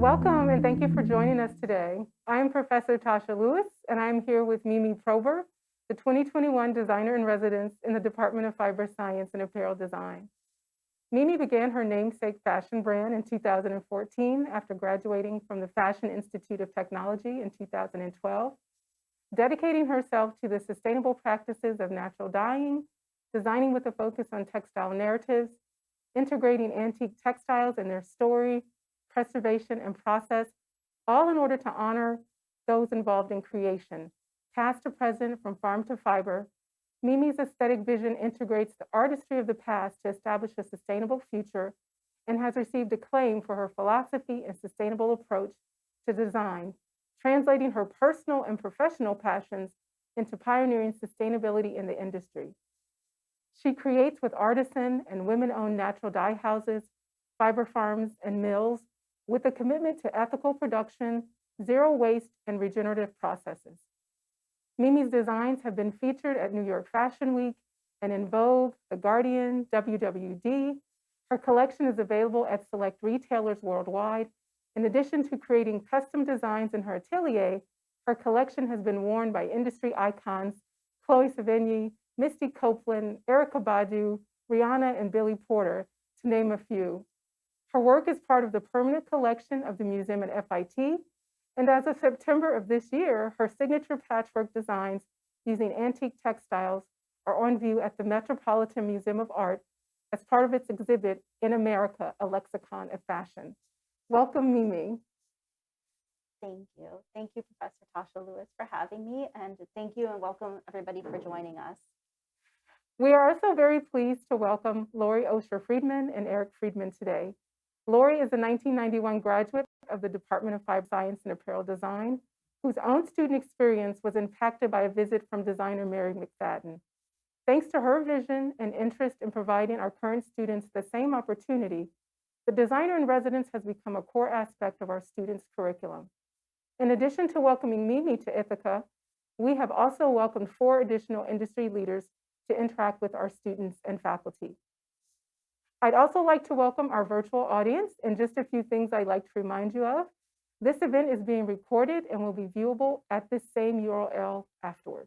Welcome and thank you for joining us today. I'm Professor Tasha Lewis and I'm here with Mimi Prober, the 2021 Designer in Residence in the Department of Fiber Science and Apparel Design. Mimi began her namesake fashion brand in 2014 after graduating from the Fashion Institute of Technology in 2012, dedicating herself to the sustainable practices of natural dyeing, designing with a focus on textile narratives, integrating antique textiles and their story, preservation, and process, all in order to honor those involved in creation, past to present, from farm to fiber. Mimi's aesthetic vision integrates the artistry of the past to establish a sustainable future and has received acclaim for her philosophy and sustainable approach to design, translating her personal and professional passions into pioneering sustainability in the industry. She creates with artisan and women-owned natural dye houses, fiber farms, and mills with a commitment to ethical production, zero waste, and regenerative processes. Mimi's designs have been featured at New York Fashion Week and in Vogue, The Guardian, WWD. Her collection is available at select retailers worldwide. In addition to creating custom designs in her atelier, her collection has been worn by industry icons Chloe Sevigny, Misty Copeland, Erykah Badu, Rihanna, and Billy Porter, to name a few. Her work is part of the permanent collection of the museum at FIT, and as of September of this year, her signature patchwork designs using antique textiles are on view at the Metropolitan Museum of Art as part of its exhibit, In America, a Lexicon of Fashion. Welcome, Mimi. Thank you. Thank you, Professor Tasha Lewis, for having me, and thank you and welcome everybody for joining us. We are also very pleased to welcome Lori Osher Friedman and Eric Friedman today. Lori is a 1991 graduate of the Department of Fiber Science and Apparel Design, whose own student experience was impacted by a visit from designer Mary McFadden. Thanks to her vision and interest in providing our current students the same opportunity, the Designer in Residence has become a core aspect of our students' curriculum. In addition to welcoming Mimi to Ithaca, we have also welcomed 4 additional industry leaders to interact with our students and faculty. I'd also like to welcome our virtual audience, and just a few things I'd like to remind you of. This event is being recorded and will be viewable at this same URL afterward.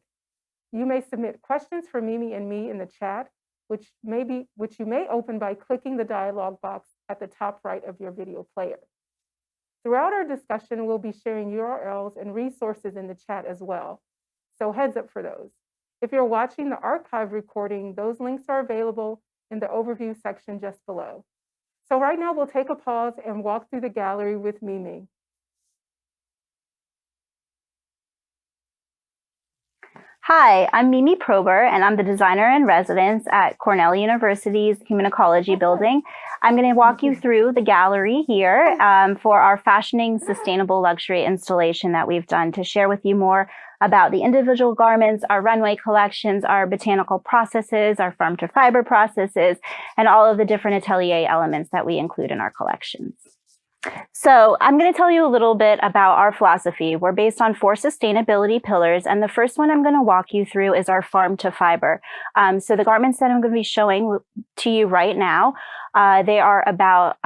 You may submit questions for Mimi and me in the chat, which you may open by clicking the dialog box at the top right of your video player. Throughout our discussion, we'll be sharing URLs and resources in the chat as well, so heads up for those. If you're watching the archive recording, those links are available in the overview section just below. So right now we'll take a pause and walk through the gallery with Mimi. Hi, I'm Mimi Prober, and I'm the designer in residence at Cornell University's Human Ecology building. I'm going to walk you through the gallery here for our Fashioning Sustainable Luxury installation that we've done to share with you more about the individual garments, our runway collections, our botanical processes, our farm to fiber processes, and all of the different atelier elements that we include in our collections. So I'm going to tell you a little bit about our philosophy. We're based on 4 sustainability pillars, and the first one I'm going to walk you through is our farm to fiber. So the garments that I'm going to be showing to you right now, they are about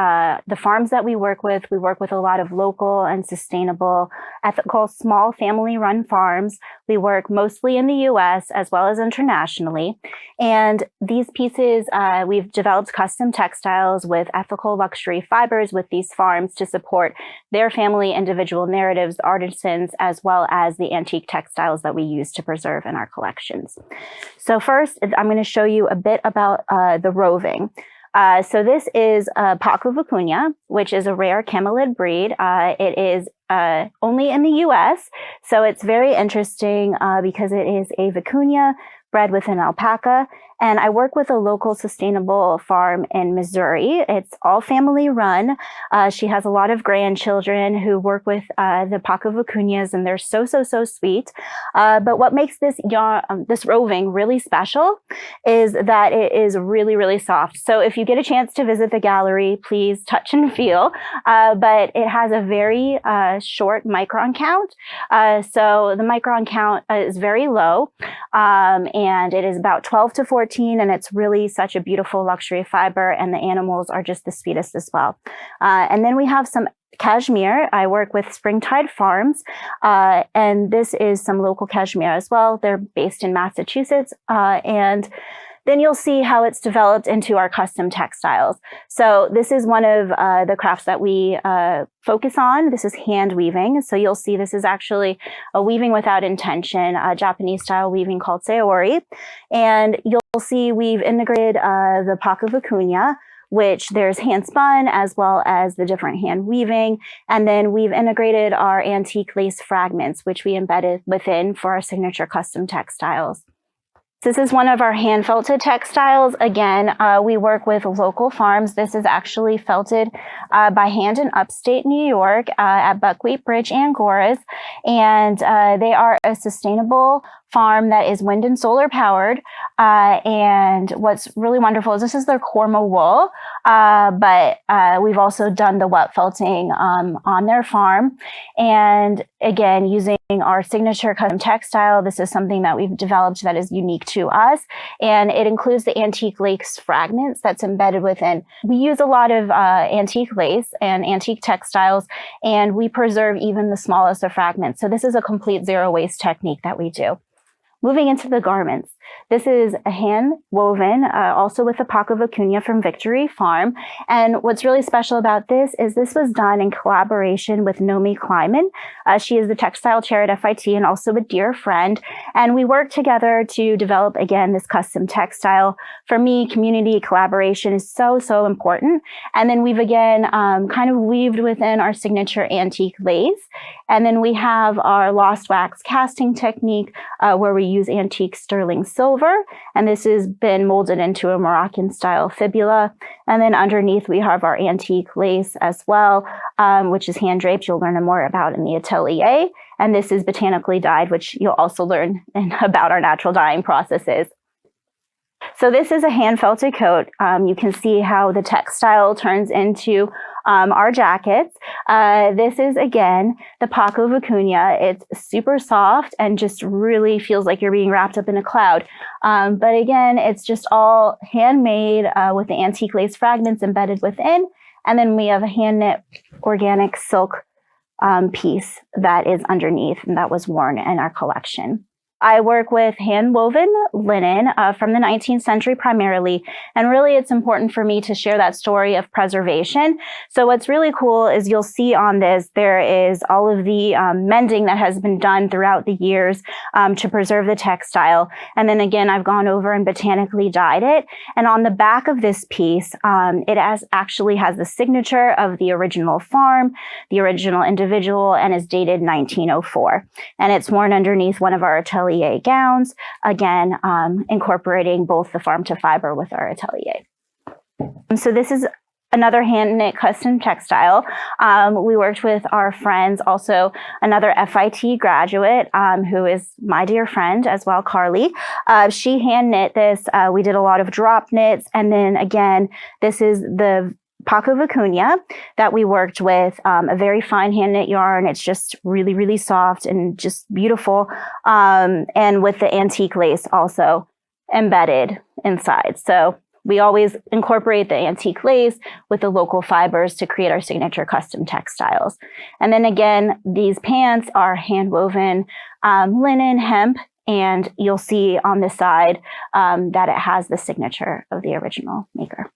the farms that we work with. We work with a lot of local and sustainable, ethical, small family-run farms. We work mostly in the US as well as internationally. And these pieces, we've developed custom textiles with ethical luxury fibers with these farms to support their family individual narratives, artisans, as well as the antique textiles that we use to preserve in our collections. So first, I'm going to show you a bit about the roving. So this is Paco vicuña, which is a rare camelid breed. It is only in the US, so it's very interesting because it is a vicuña bred with an alpaca. And I work with a local sustainable farm in Missouri. It's all family run. She has a lot of grandchildren who work with the Paco vicuñas, and they're so sweet. But what makes this roving really special is that it is really soft. So if you get a chance to visit the gallery, please touch and feel. But it has a very short micron count. So the micron count is very low, and it is about 12 to 14. And it's really such a beautiful luxury fiber, and the animals are just the sweetest as well. And then we have some cashmere. I work with Springtide Farms, and this is some local cashmere as well. They're based in Massachusetts, and then you'll see how it's developed into our custom textiles. So this is one of the crafts that we focus on. This is hand weaving. So you'll see this is actually a weaving without intention, a Japanese style weaving called seori. And you'll see we've integrated the paku vicuña, which there's hand spun as well as the different hand weaving. And then we've integrated our antique lace fragments, which we embedded within for our signature custom textiles. This is one of our hand felted textiles. Again, we work with local farms. This is actually felted by hand in upstate New York at Buckwheat Bridge, Angoras. And they are a sustainable farm that is wind and solar powered. And what's really wonderful is this is their Corma wool, but we've also done the wet felting on their farm. And again, using our signature custom textile, this is something that we've developed that is unique to us. And it includes the antique lace fragments that's embedded within. We use a lot of antique lace and antique textiles, and we preserve even the smallest of fragments. So this is a complete zero waste technique that we do. Moving into the garments. This is a hand woven, also with the paku vicuña from Victory Farm. And what's really special about this is this was done in collaboration with Nomi Kleiman. She is the textile chair at FIT and also a dear friend. And we worked together to develop, again, this custom textile. For me, community collaboration is so, so important. And then we've, again, kind of weaved within our signature antique lace. And then we have our lost wax casting technique where we use antique sterling silver, and this has been molded into a Moroccan style fibula. And then underneath we have our antique lace as well, which is hand draped. You'll learn more about in the atelier. And this is botanically dyed, which you'll also learn about our natural dyeing processes. So this is a hand felted coat. You can see how the textile turns into our jackets. This is, again, the paku vicuña. It's super soft and just really feels like you're being wrapped up in a cloud. But again, it's just all handmade with the antique lace fragments embedded within. And then we have a hand knit organic silk piece that is underneath, and that was worn in our collection. I work with hand-woven linen from the 19th century primarily, and really it's important for me to share that story of preservation. So what's really cool is you'll see on this, there is all of the mending that has been done throughout the years to preserve the textile. And then again, I've gone over and botanically dyed it. And on the back of this piece, it actually has the signature of the original farm, the original individual, and is dated 1904. And it's worn underneath one of our atelier gowns, again, incorporating both the farm to fiber with our atelier. So this is another hand knit custom textile. We worked with our friends, also another FIT graduate, who is my dear friend as well, Carly. She hand knit this. We did a lot of drop knits. And then again, this is the paku vicuña that we worked with, a very fine hand knit yarn. It's just really, really soft and just beautiful. And with the antique lace also embedded inside. So we always incorporate the antique lace with the local fibers to create our signature custom textiles. And then again, these pants are hand woven linen, hemp, and you'll see on the side that it has the signature of the original maker.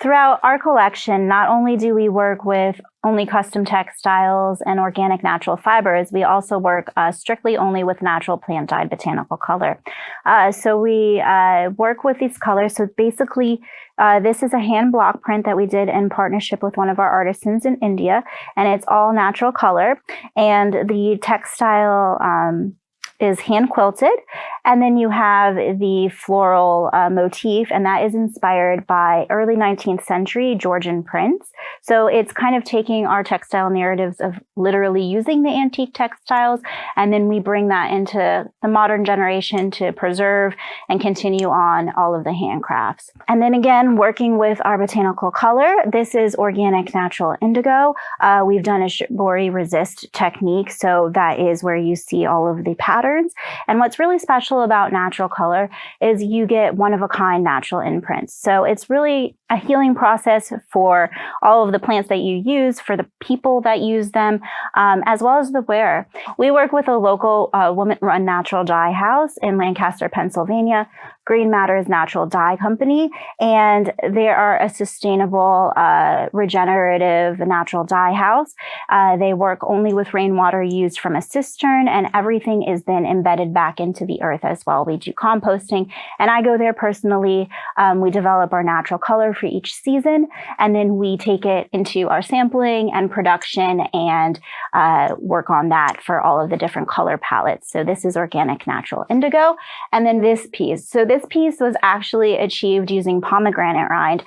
Throughout our collection, not only do we work with only custom textiles and organic natural fibers, we also work strictly only with natural plant dyed botanical color. So we work with these colors. So basically, this is a hand block print that we did in partnership with one of our artisans in India, and it's all natural color. And the textile is hand quilted, and then you have the floral motif, and that is inspired by early 19th century Georgian prints. So it's kind of taking our textile narratives of literally using the antique textiles, and then we bring that into the modern generation to preserve and continue on all of the handcrafts. And then again, working with our botanical color, this is organic natural indigo. We've done a shibori resist technique, so that is where you see all of the patterns patterns. And what's really special about natural color is you get one-of-a-kind natural imprints. So it's really a healing process for all of the plants that you use, for the people that use them, as well as the wearer. We work with a local woman-run natural dye house in Lancaster, Pennsylvania, Green Matter's Natural Dye Company, and they are a sustainable, regenerative natural dye house. They work only with rainwater used from a cistern, and everything is then embedded back into the earth as well. We do composting, and I go there personally. We develop our natural color for each season, and then we take it into our sampling and production and work on that for all of the different color palettes. So this is organic natural indigo, and then this piece. So this piece was actually achieved using pomegranate rind.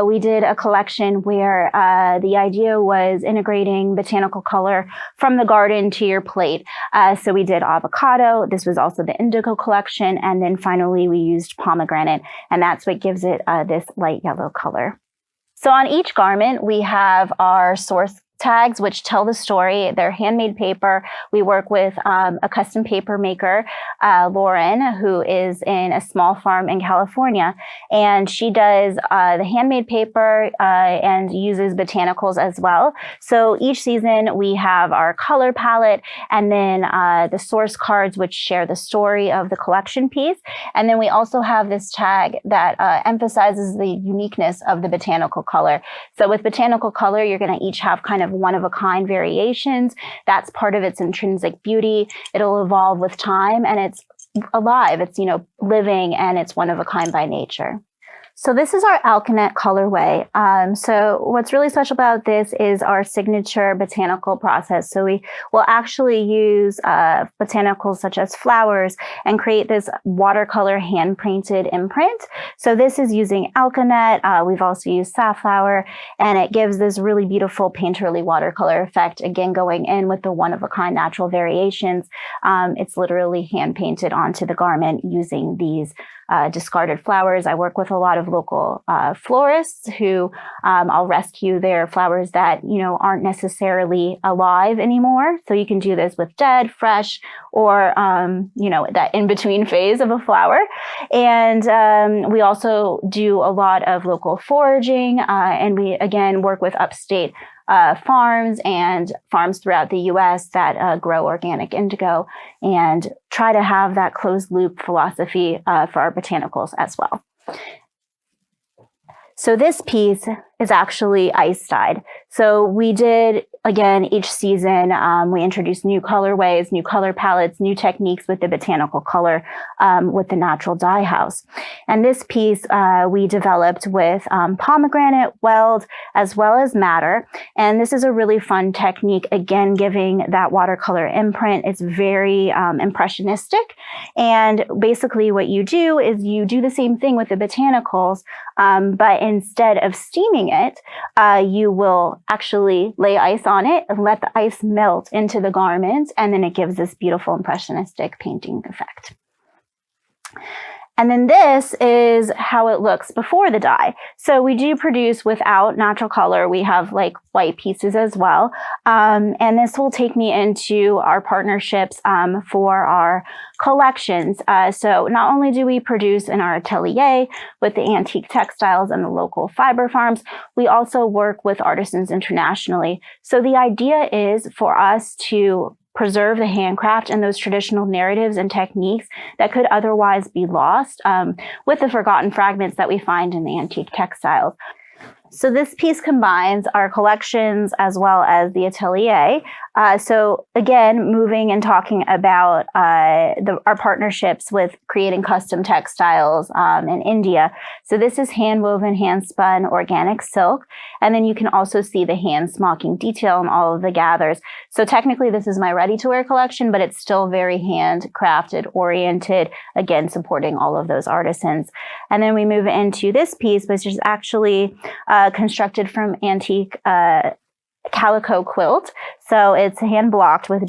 We did a collection where the idea was integrating botanical color from the garden to your plate. So we did avocado. This was also the indigo collection. And then finally, we used pomegranate, and that's what gives it this light yellow color. So on each garment, we have our source tags, which tell the story. They're handmade paper. We work with a custom paper maker, Lauren, who is in a small farm in California, and she does the handmade paper and uses botanicals as well. So each season we have our color palette, and then the source cards, which share the story of the collection piece. And then we also have this tag that emphasizes the uniqueness of the botanical color. So with botanical color, you're going to each have kind of one-of-a-kind variations. That's part of its intrinsic beauty. It'll evolve with time, and it's alive. It's, living, and it's one-of-a-kind by nature. So this is our Alkanet colorway. So what's really special about this is our signature botanical process. So we will actually use botanicals such as flowers and create this watercolor hand-painted imprint. So this is using Alkanet. We've also used safflower, and it gives this really beautiful painterly watercolor effect, again, going in with the one-of-a-kind natural variations. It's literally hand-painted onto the garment using these discarded flowers. I work with a lot of local florists who I'll rescue their flowers that aren't necessarily alive anymore. So you can do this with dead, fresh, or that in-between phase of a flower. And we also do a lot of local foraging, and we again work with upstate farms and farms throughout the U.S. that grow organic indigo, and try to have that closed loop philosophy for our botanicals as well. So this piece is actually ice dyed. So we did, again, each season, we introduced new colorways, new color palettes, new techniques with the botanical color with the natural dye house. And this piece we developed with pomegranate, weld, as well as madder. And this is a really fun technique, again, giving that watercolor imprint. It's very impressionistic. And basically what you do is you do the same thing with the botanicals, but instead of steaming it, you will actually lay ice on it and let the ice melt into the garment, and then it gives this beautiful impressionistic painting effect. And then this is how it looks before the dye. So we do produce without natural color. We have like white pieces as well. And this will take me into our partnerships for our collections. So not only do we produce in our atelier with the antique textiles and the local fiber farms, we also work with artisans internationally. So the idea is for us to preserve the handcraft and those traditional narratives and techniques that could otherwise be lost with the forgotten fragments that we find in the antique textiles. So this piece combines our collections as well as the atelier. So again, moving and talking about our partnerships with creating custom textiles in India. So this is hand-woven, hand-spun organic silk. And then you can also see the hand smocking detail in all of the gathers. So technically this is my ready-to-wear collection, but it's still very handcrafted, oriented, again, supporting all of those artisans. And then we move into this piece, which is actually constructed from antique calico quilt. So it's hand blocked with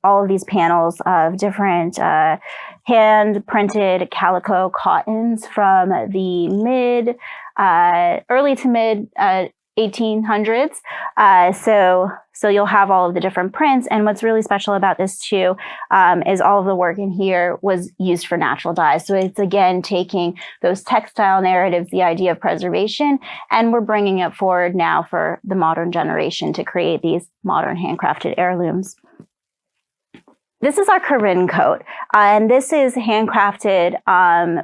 all of these panels of different hand printed calico cottons from the early to mid 1800s. So you'll have all of the different prints. And what's really special about this too is all of the work in here was used for natural dyes. So it's again taking those textile narratives, the idea of preservation, and we're bringing it forward now for the modern generation to create these modern handcrafted heirlooms. This is our Corinne coat, and this is handcrafted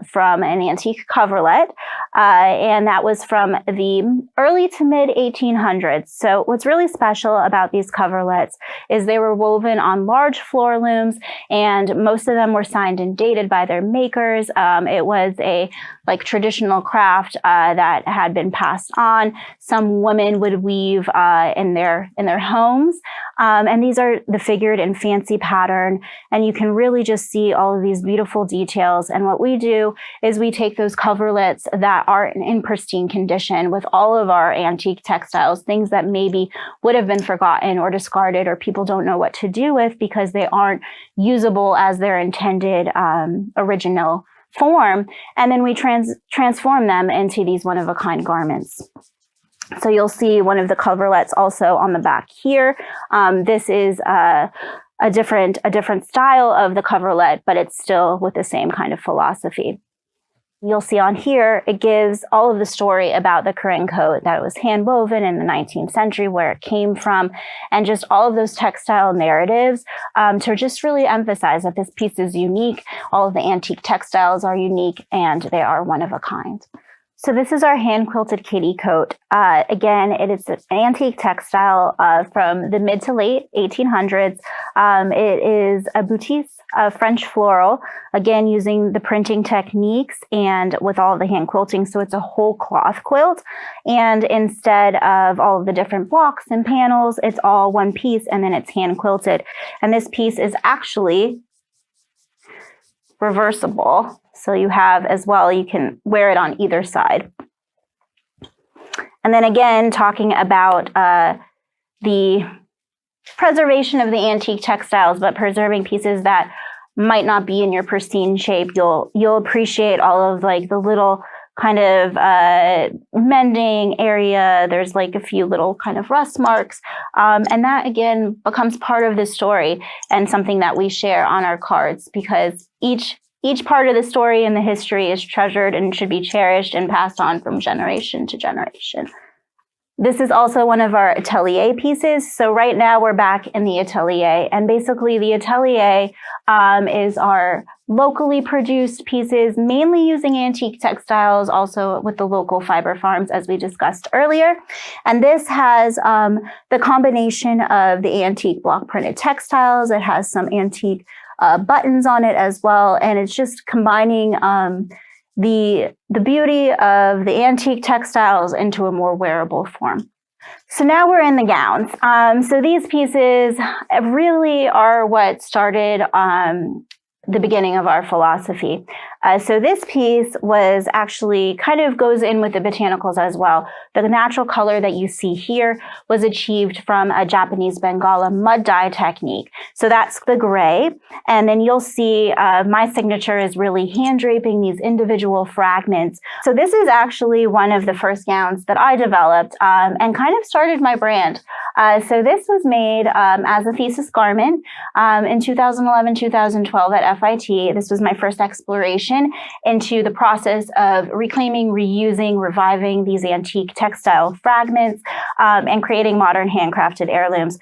from an antique coverlet, and that was from the early to mid 1800s. So what's really special about these coverlets is they were woven on large floor looms, and most of them were signed and dated by their makers. It was a traditional craft that had been passed on. Some women would weave in their homes, and these are the figured and fancy pattern. And you can really just see all of these beautiful details. And what we do is we take those coverlets that are in pristine condition with all of our antique textiles, things that maybe would have been forgotten or discarded or people don't know what to do with because they aren't usable as their intended original form. And then we transform them into these one-of-a-kind garments. So you'll see one of the coverlets also on the back here. This is a different style of the coverlet, but it's still with the same kind of philosophy. You'll see on here, it gives all of the story about the Corinne coat, that it was hand woven in the 19th century, where it came from, and just all of those textile narratives to just really emphasize that this piece is unique. All of the antique textiles are unique and they are one of a kind. So this is our hand-quilted kitty coat. Again, it is an antique textile from the mid to late 1800s. It is a boutique French floral, again, using the printing techniques and with all of the hand quilting. So it's a whole cloth quilt. And instead of all of the different blocks and panels, it's all one piece and then it's hand quilted. And this piece is actually reversible. So you have as well, you can wear it on either side. And then again, talking about the preservation of the antique textiles, but preserving pieces that might not be in your pristine shape. You'll appreciate all of the little kind of mending area. There's a few little kind of rust marks. And that again becomes part of the story and something that we share on our cards, because each part of the story and the history is treasured and should be cherished and passed on from generation to generation. This is also one of our atelier pieces. So right now we're back in the atelier, and basically the atelier is our locally produced pieces, mainly using antique textiles, also with the local fiber farms, as we discussed earlier. And this has the combination of the antique block printed textiles. It has some antique buttons on it as well, and it's just combining the beauty of the antique textiles into a more wearable form. So now we're in the gowns. So these pieces really are what started the beginning of our philosophy. So this piece was actually kind of goes in with the botanicals as well. The natural color that you see here was achieved from a Japanese Bengala mud dye technique. So that's the gray. And then you'll see my signature is really hand draping these individual fragments. So this is actually one of the first gowns that I developed and kind of started my brand. So this was made as a thesis garment in 2011, 2012 at FIT. This was my first exploration into the process of reclaiming, reusing, reviving these antique textile fragments and creating modern handcrafted heirlooms.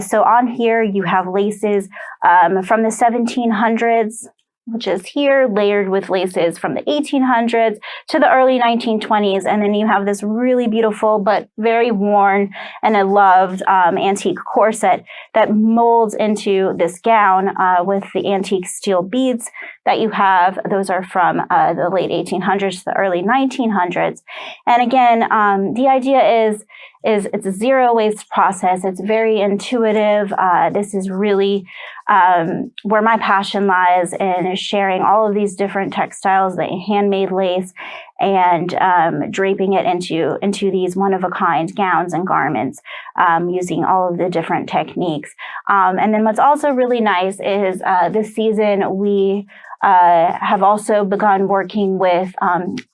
So on here you have laces from the 1700s, which is here, layered with laces from the 1800s to the early 1920s. And then you have this really beautiful, but very worn and a loved antique corset that molds into this gown with the antique steel beads that you have. Those are from the late 1800s to the early 1900s. And again, the idea is it's a zero waste process. It's very intuitive. This is really where my passion lies, in sharing all of these different textiles, the handmade lace, and draping it into these one-of-a-kind gowns and garments using all of the different techniques. And then what's also really nice is this season we have also begun working with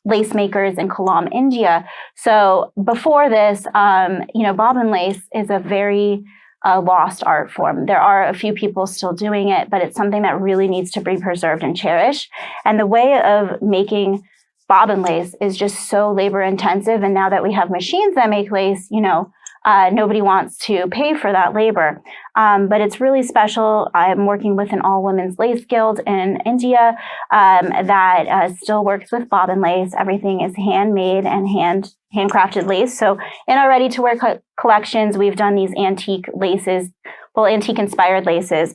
lace makers in Kollam, India. So before this, bobbin lace is a very lost art form. There are a few people still doing it, but it's something that really needs to be preserved and cherished. And the way of making bobbin lace is just so labor intensive. And now that we have machines that make lace, nobody wants to pay for that labor. But it's really special. I'm working with an all-women's lace guild in India that still works with bobbin lace. Everything is handmade and handcrafted lace. So in our ready-to-wear collections, we've done these antique laces, antique-inspired laces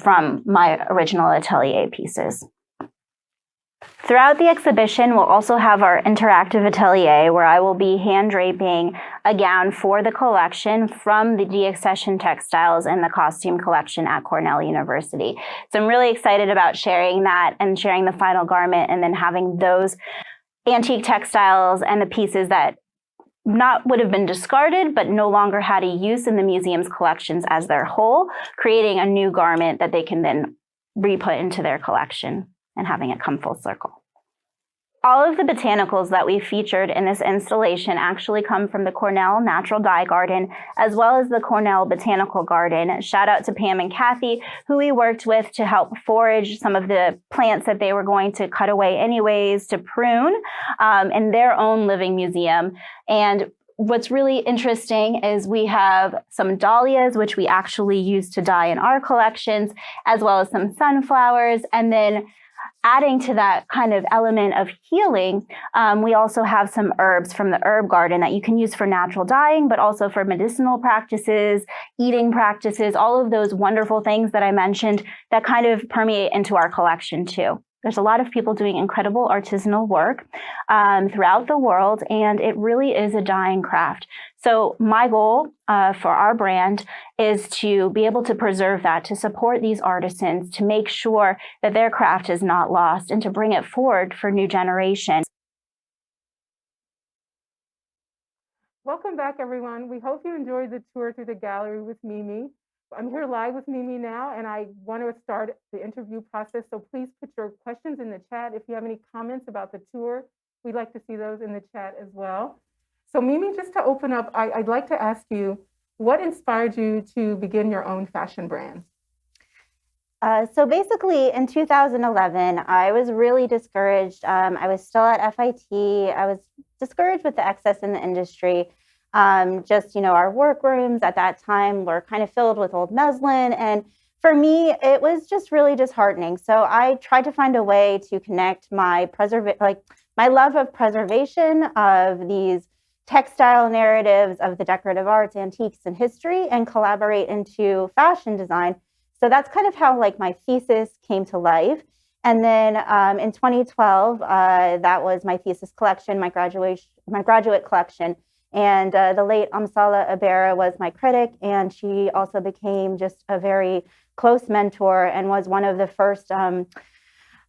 from my original atelier pieces. Throughout the exhibition, we'll also have our interactive atelier where I will be hand draping a gown for the collection from the de-accession textiles in the costume collection at Cornell University. So I'm really excited about sharing that and sharing the final garment and then having those antique textiles and the pieces that would have been discarded but no longer had a use in the museum's collections as their whole, creating a new garment that they can then re-put into their collection and having it come full circle. All of the botanicals that we featured in this installation actually come from the Cornell Natural Dye Garden, as well as the Cornell Botanical Garden. Shout out to Pam and Kathy, who we worked with to help forage some of the plants that they were going to cut away anyways to prune in their own living museum. And what's really interesting is we have some dahlias, which we actually use to dye in our collections, as well as some sunflowers. And then adding to that kind of element of healing, we also have some herbs from the herb garden that you can use for natural dyeing, but also for medicinal practices, eating practices, all of those wonderful things that I mentioned that kind of permeate into our collection too. There's a lot of people doing incredible artisanal work throughout the world, and it really is a dying craft. So my goal for our brand is to be able to preserve that, to support these artisans, to make sure that their craft is not lost, and to bring it forward for new generations. Welcome back, everyone. We hope you enjoyed the tour through the gallery with Mimi. I'm here live with Mimi now, and I want to start the interview process. So please put your questions in the chat. If you have any comments about the tour, we'd like to see those in the chat as well. So Mimi, just to open up, I'd like to ask you, what inspired you to begin your own fashion brand? So basically, in 2011, I was really discouraged. I was still at FIT. I was discouraged with the excess in the industry. Our workrooms at that time were kind of filled with old muslin. And for me, it was just really disheartening. So I tried to find a way to connect my love of preservation of these textile narratives of the decorative arts, antiques, and history, and collaborate into fashion design. So that's kind of how my thesis came to life. And then in 2012, that was my thesis collection, my graduate collection. And the late Amsala Abera was my critic, and she also became just a very close mentor and was one of the first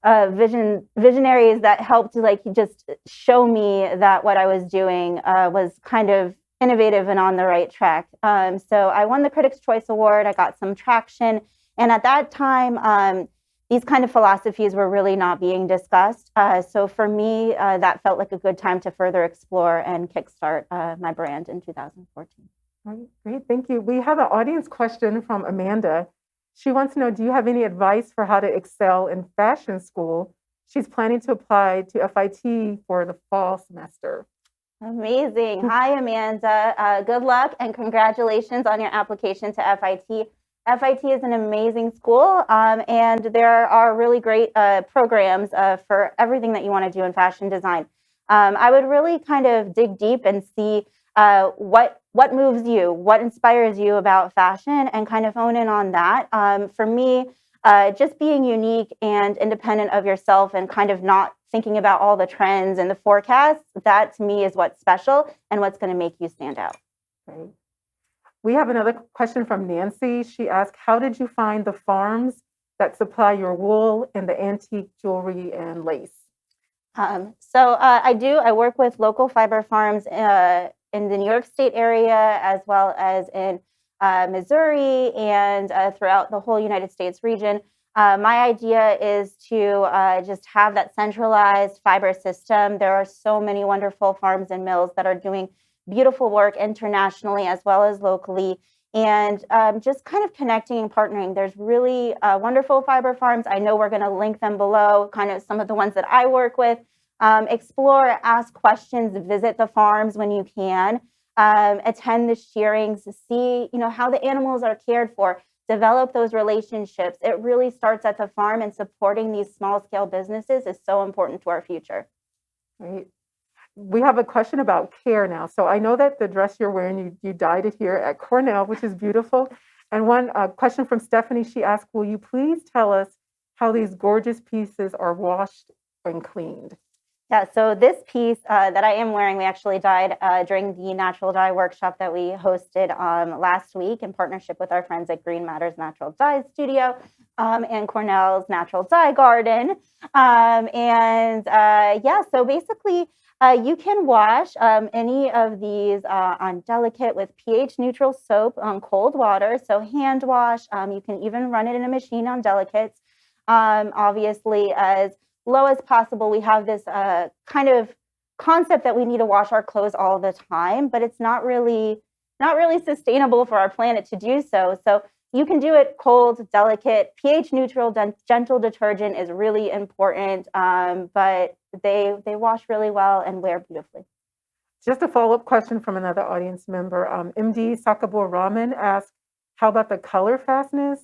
visionaries that helped just show me that what I was doing was kind of innovative and on the right track. So I won the Critics' Choice Award. I got some traction. And at that time, these kind of philosophies were really not being discussed. So for me, that felt like a good time to further explore and kickstart my brand in 2014. All right, great, thank you. We have an audience question from Amanda. She wants to know, do you have any advice for how to excel in fashion school? She's planning to apply to FIT for the fall semester. Amazing. Hi, Amanda. Good luck and congratulations on your application to FIT. FIT is an amazing school, and there are really great programs for everything that you want to do in fashion design. I would really kind of dig deep and see what moves you, what inspires you about fashion, and kind of hone in on that. For me, just being unique and independent of yourself and kind of not thinking about all the trends and the forecasts, that to me is what's special and what's going to make you stand out. Great. We have another question from Nancy. She asked, how did you find the farms that supply your wool and the antique jewelry and lace? I work with local fiber farms in the New York State area, as well as in Missouri and throughout the whole United States region. My idea is to just have that centralized fiber system. There are so many wonderful farms and mills that are doing beautiful work internationally as well as locally, and just kind of connecting and partnering. There's really wonderful fiber farms. I know we're going to link them below, kind of some of the ones that I work with. Explore, ask questions, visit the farms when you can, attend the shearings, see how the animals are cared for, develop those relationships. It really starts at the farm, and supporting these small scale businesses is so important to our future. Right. We have a question about care now. So I know that the dress you're wearing, you dyed it here at Cornell, which is beautiful. And one question from Stephanie, she asked, will you please tell us how these gorgeous pieces are washed and cleaned? Yeah, so this piece that I am wearing, we actually dyed during the natural dye workshop that we hosted last week in partnership with our friends at Green Matters Natural Dye Studio and Cornell's Natural Dye Garden. So basically, you can wash any of these on delicate with pH neutral soap on cold water. So hand wash, you can even run it in a machine on delicates. Obviously, as low as possible. We have this kind of concept that we need to wash our clothes all the time, but it's not really sustainable for our planet to do so. So you can do it cold, delicate, pH neutral, gentle detergent is really important, but they wash really well and wear beautifully. Just a follow-up question from another audience member. MD Sakabor Raman asked, how about the color fastness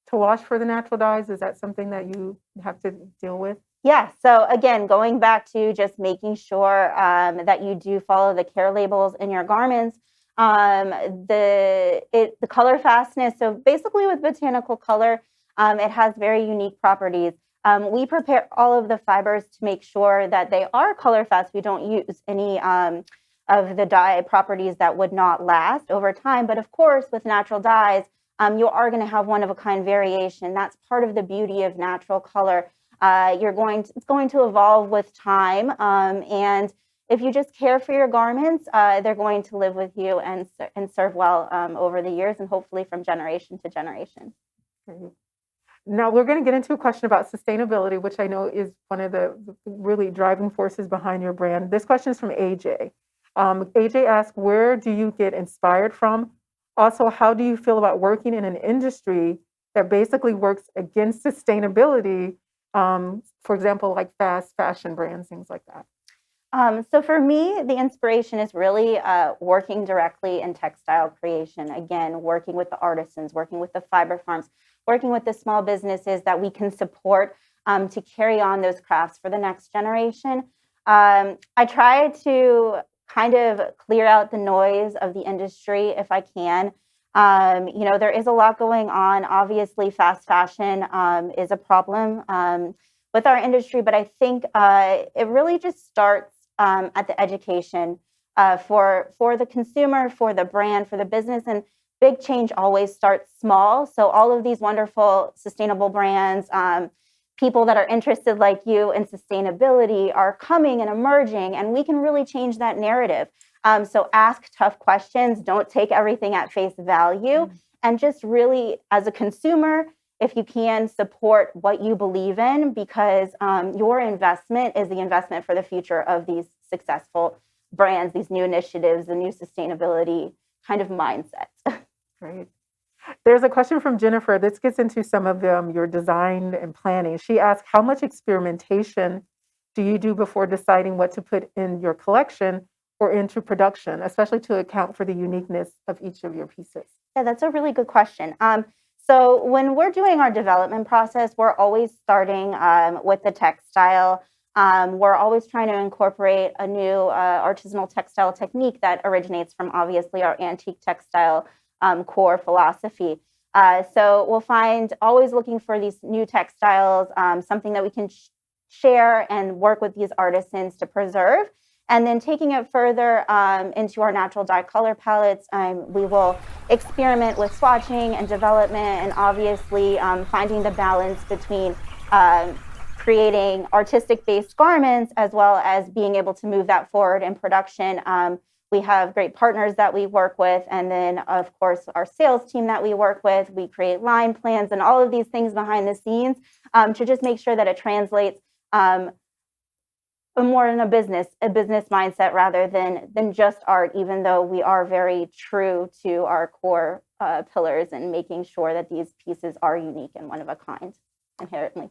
to wash for the natural dyes? Is that something that you have to deal with? Yeah, so again, going back to just making sure that you do follow the care labels in your garments. The color fastness, so basically with botanical color, it has very unique properties. We prepare all of the fibers to make sure that they are color fast. We don't use any of the dye properties that would not last over time. But of course, with natural dyes, you are going to have one-of-a-kind variation. That's part of the beauty of natural color. It's going to evolve with time, and if you just care for your garments, they're going to live with you and serve well over the years, and hopefully from generation to generation. Great. Now we're going to get into a question about sustainability, which I know is one of the really driving forces behind your brand. This question is from AJ. AJ asks, where do you get inspired from? Also, how do you feel about working in an industry that basically works against sustainability? For example, like fast fashion brands, things like that. So for me, the inspiration is really working directly in textile creation. Again, working with the artisans, working with the fiber farms, working with the small businesses that we can support to carry on those crafts for the next generation. I try to kind of clear out the noise of the industry if I can. There is a lot going on. Obviously, fast fashion is a problem with our industry, but I think it really just starts at the education for the consumer, for the brand, for the business, and big change always starts small. So all of these wonderful sustainable brands, people that are interested like you in sustainability are coming and emerging, and we can really change that narrative. So ask tough questions, don't take everything at face value, and just really, as a consumer, if you can, support what you believe in, because your investment is the investment for the future of these successful brands, these new initiatives, the new sustainability kind of mindset. Great. There's a question from Jennifer. This gets into some of your design and planning. She asked, how much experimentation do you do before deciding what to put in your collection or into production, especially to account for the uniqueness of each of your pieces? Yeah, that's a really good question. So when we're doing our development process, we're always starting with the textile. We're always trying to incorporate a new artisanal textile technique that originates from obviously our antique textile core philosophy. So we'll find always looking for these new textiles, something that we can share and work with these artisans to preserve. And then taking it further into our natural dye color palettes, we will experiment with swatching and development, and obviously finding the balance between creating artistic-based garments as well as being able to move that forward in production. We have great partners that we work with. And then, of course, our sales team that we work with. We create line plans and all of these things behind the scenes to just make sure that it translates more in a business mindset rather than just art, even though we are very true to our core pillars and making sure that these pieces are unique and one of a kind inherently.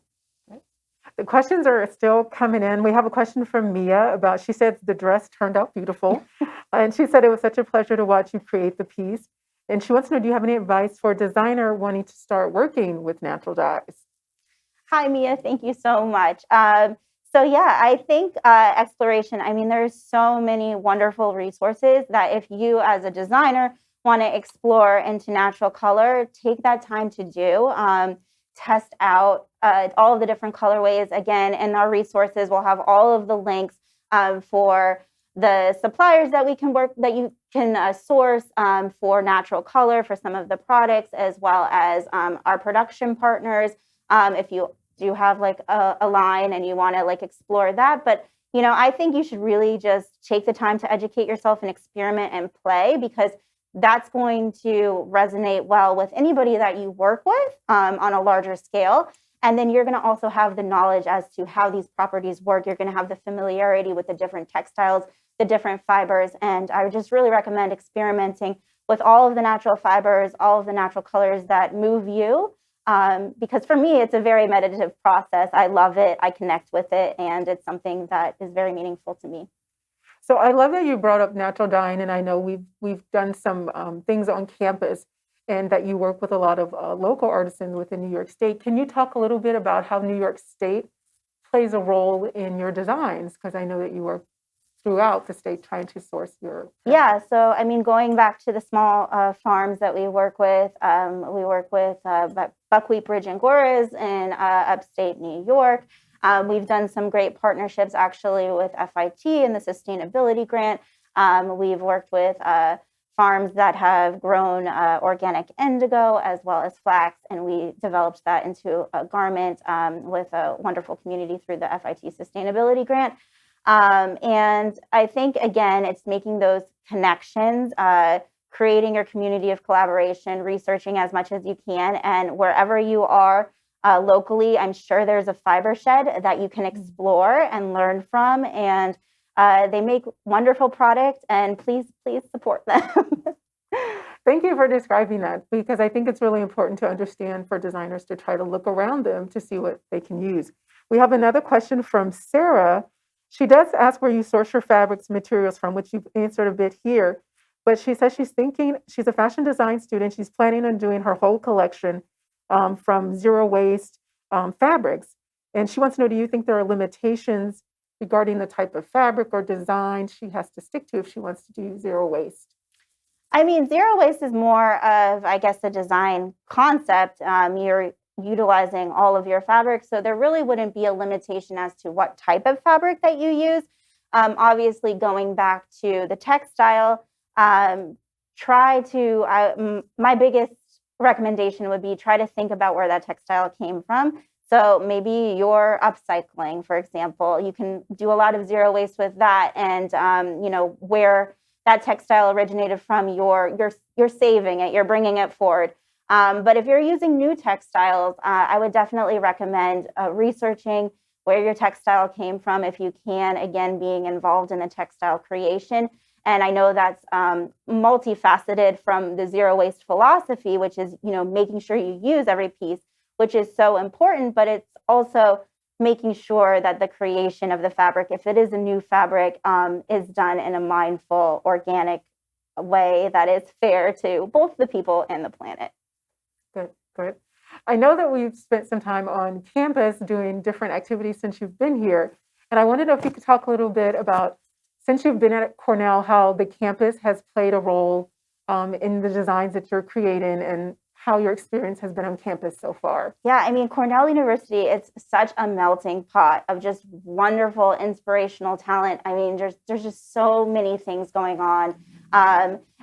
The questions are still coming in. We have a question from Mia about, she said the dress turned out beautiful. And she said it was such a pleasure to watch you create the piece. And she wants to know, do you have any advice for a designer wanting to start working with natural dyes? Hi, Mia. Thank you so much. So yeah, I think exploration, I mean, there's so many wonderful resources that if you as a designer want to explore into natural color, take that time to do. Test out all of the different colorways. Again, in our resources, we'll have all of the links for the suppliers that we can work, that you can source for natural color for some of the products, as well as our production partners. If you do have like a line and you want to like explore that. But, you know, I think you should really just take the time to educate yourself and experiment and play, because that's going to resonate well with anybody that you work with on a larger scale. And then you're going to also have the knowledge as to how these properties work. You're going to have the familiarity with the different textiles, the different fibers. And I would just really recommend experimenting with all of the natural fibers, all of the natural colors that move you. Because for me, it's a very meditative process. I love it. I connect with it. And it's something that is very meaningful to me. So I love that you brought up natural dyeing, and I know we've done some things on campus, and that you work with a lot of local artisans within New York State. Can you talk a little bit about how New York State plays a role in your designs? Because I know that you work throughout the state trying to source your... Yeah, so I mean, going back to the small farms that we work with Buckwheat Bridge and Goras in upstate New York. We've done some great partnerships actually with FIT and the Sustainability Grant. We've worked with farms that have grown organic indigo as well as flax, and we developed that into a garment with a wonderful community through the FIT Sustainability Grant. And I think, again, it's making those connections, creating your community of collaboration, researching as much as you can, and wherever you are locally, I'm sure there's a fiber shed that you can explore and learn from, and they make wonderful products, and please support them. Thank you for describing that, because I think it's really important to understand for designers to try to look around them to see what they can use. We have another question from Sarah. She does ask where you source your fabrics materials from, which you've answered a bit here, but she says she's a fashion design student. She's planning on doing her whole collection from zero waste fabrics. And she wants to know, do you think there are limitations regarding the type of fabric or design she has to stick to if she wants to do zero waste? I mean, zero waste is more of, I guess, a design concept. You're utilizing all of your fabrics, so there really wouldn't be a limitation as to what type of fabric that you use. Obviously, going back to the textile, my biggest recommendation would be try to think about where that textile came from. So maybe you're upcycling, for example. You can do a lot of zero waste with that, and where that textile originated from, you're saving it, you're bringing it forward. But if you're using new textiles, I would definitely recommend researching where your textile came from, if you can, again, being involved in the textile creation. And I know that's multifaceted from the zero waste philosophy, which is, making sure you use every piece, which is so important, but it's also making sure that the creation of the fabric, if it is a new fabric, is done in a mindful, organic way that is fair to both the people and the planet. Good. I know that we've spent some time on campus doing different activities since you've been here. And I wanted to know if you could talk a little bit about, since you've been at Cornell, how the campus has played a role in the designs that you're creating and how your experience has been on campus so far. Yeah, I mean, Cornell University, it's such a melting pot of just wonderful, inspirational talent. I mean, there's just so many things going on.